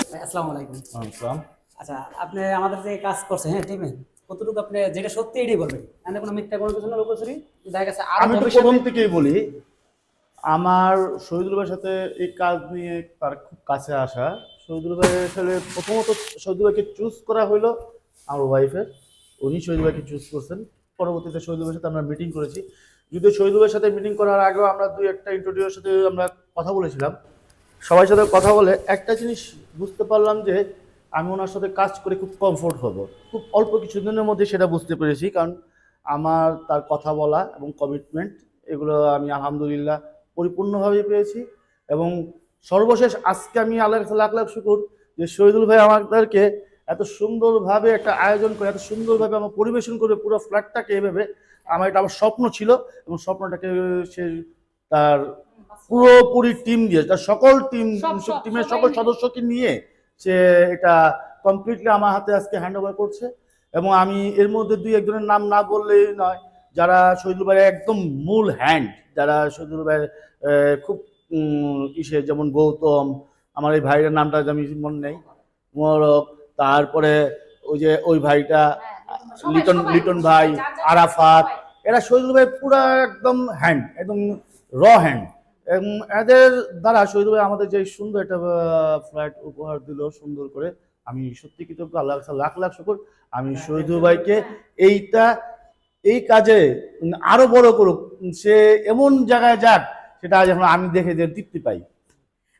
আসসালামু আলাইকুম। আসসালাম। আচ্ছা, আপনি আমাদের যে কাজ করছেন, হ্যাঁ, টিমে কতটুকু আপনি যেটা সত্যি এটাই বলবেন, এখানে কোনো মিথ্যা কোনো কিছু না, লুকোচুরি দেখা গেছে আরো আমি তো ভবিষ্যতে। প্রথম থেকেই বলি, আমার শহীদুল ভাইয়ের সাথে এই কাজ নিয়ে তার খুব কাছে আসা। শহীদুল ভাইয়ের আসলে প্রথমত শহীদুল ভাইকে চুজ করা হলো আমার ওয়াইফের, উনি শহীদুল ভাইকে চুজ করছেন। পরবর্তীতে শহীদুল ভাইয়ের সাথে আমরা মিটিং করেছি। যদিও শহীদুল ভাইয়ের সাথে মিটিং করার আগেও আমরা দুই একটা ইন্টারভিউয়ের সাথে আমরা কথা বলেছিলাম। সবার সাথে কথা বলে একটা জিনিস বুঝতে পারলাম যে আমি ওনার সাথে কাজ করে খুব কমফোর্ট হব। খুব অল্প কিছুদিনের মধ্যে সেটা বুঝতে পেরেছি, কারণ আমার তার কথা বলা এবং কমিটমেন্ট এগুলো আমি আলহামদুলিল্লাহ পরিপূর্ণভাবে পেয়েছি। এবং সর্বশেষ আজকে আমি আল্লাহর কাছে লাখ লাখ শুকর যে শহীদুল ভাই আমাদেরকে এত সুন্দরভাবে একটা আয়োজন করে, এত সুন্দরভাবে আমার পরিবেশন করবে পুরো ফ্ল্যাটটাকে, এভাবে এটা আমার স্বপ্ন ছিল। এবং স্বপ্নটাকে সে তার পুরোপুরি টিম দিয়ে, তার সকল টিমের সকল সদস্যকে নিয়ে সে এটা কমপ্লিটলি আমার হাতে আজকে হ্যান্ড ওভার করছে। এবং আমি এর মধ্যে দুই একজনের নাম না বললেই নয়, যারা শহীদুল ভাইয়ের একদম মূল হ্যান্ড, যারা শহীদুল ভাইয়ের খুব ইসে, যেমন গৌতম, আমার এই ভাইয়ের নামটা আমি মনে নেই, মোরক, তারপরে ওই ভাইটা লিটন ভাই, আরাফাত, এরা শহীদুল ভাই পুরা একদম হ্যান্ড, একদম র হ্যান্ড। এবং এদের দ্বারা শহীদুল ভাই আমাদের যে সুন্দর একটা ফ্লাইট উপহার দিল সুন্দর করে, আমি সত্যি কৃতজ্ঞ, আল্লাহ লাখ লাখ শুকর। আমি শহীদুল ভাইকে এই কাজে আরো বড় করুক, সে এমন জায়গায় যাক সেটা যখন আমি দেখে যে তৃপ্তি পাই।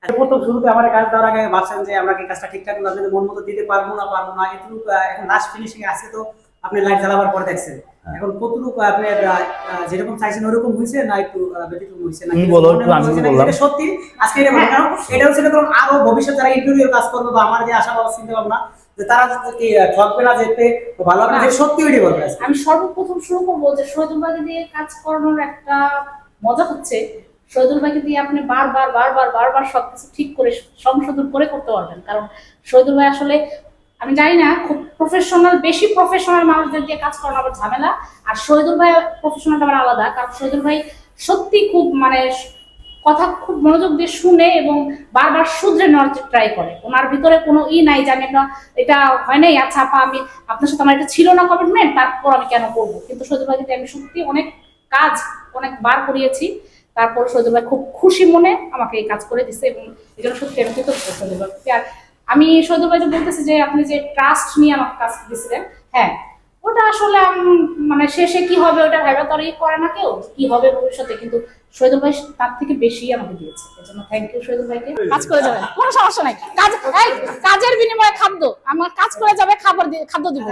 প্রথম শুরুতে আমার কাজ দেওয়ার আগে ভাবছেন যে আমরা কি কাজটা ঠিকঠাক আপনাদের মন মতো দিতে পারবো না এটুকু এখন লাস্ট ফিনিশিং আছে, তো আপনি লাইট জ্বালাবার পরে দেখছেন এখন কতটুকু আপনি যেরকম চাইছেন ওরকম হয়েছে না একটু ব্যতিক্রম হয়েছে না? বলো একটু, আমি বললাম সত্যি আজকে এটা বলেন, কারণ এটা হচ্ছে ধরুন আরো ভবিষ্যৎ যারা ইন্টারভিউ কাজ করবে বা আমার যে আশা বা চিন্তা ভাবনা যে তারা কি ঠকবে না, যেতে ভালো হবে, যে সত্যি ওইটাই বলবে। আমি সর্বপ্রথম শুরু করবো যে শহীদুল ভাইকে দিয়ে কাজ করানোর একটা মজা হচ্ছে, শহীদুল ভাইকে দিয়ে আপনি বারবার সবকিছু ঠিক করে সংশোধন করে করতে পারবেন। কারণ শহীদুল ভাই আসলে আমি জানি না, খুব প্রফেশনাল, বেশি প্রফেশনাল মানুষদের দিয়ে কাজ করানো আবার ঝামেলা। আর শহীদুল ভাই প্রফেশনালটা আবার আলাদা, কারণ শহীদুল ভাই সত্যি খুব কথা খুব মনোযোগ দিয়ে শুনে এবং বারবার শুধরে নেওয়ার ট্রাই করে। ওনার ভিতরে কোনো নাই যে আমি এটা হয় নাই, আচ্ছা আপা আমি আপনার সাথে আমার এটা ছিল না কমিটমেন্ট, তারপর আমি কেন করবো। কিন্তু শহীদুল ভাইকে আমি সত্যি অনেক কাজ অনেকবার করিয়েছি, তারপর শহীদুল ভাই খুব খুশি মনে আমাকে এই কাজ করে দিচ্ছে এবং এই জন্য সত্যি আমি কৃতজ্ঞ শহীদুল ভাই। আর আমি শহীদুল ভাই যে বলতেছি যে আপনি যে ট্রাস্ট নিয়ে আমাকে কাজ দিয়েছিলেন, হ্যাঁ ওটা আসলে শেষে কি হবে ওটা ভেবে তো আর করে না কেউ, কি হবে ভবিষ্যতে, কিন্তু শহীদুল ভাই তার থেকে বেশি আমাকে দিয়েছে। এই জন্য থ্যাংক ইউ শহীদুল ভাইকে। কাজ করে যাবেন, কোনো সমস্যা নাই, কাজের বিনিময়ে খাদ্য, আমার কাজ করে যাবে, খাদ্য দিব।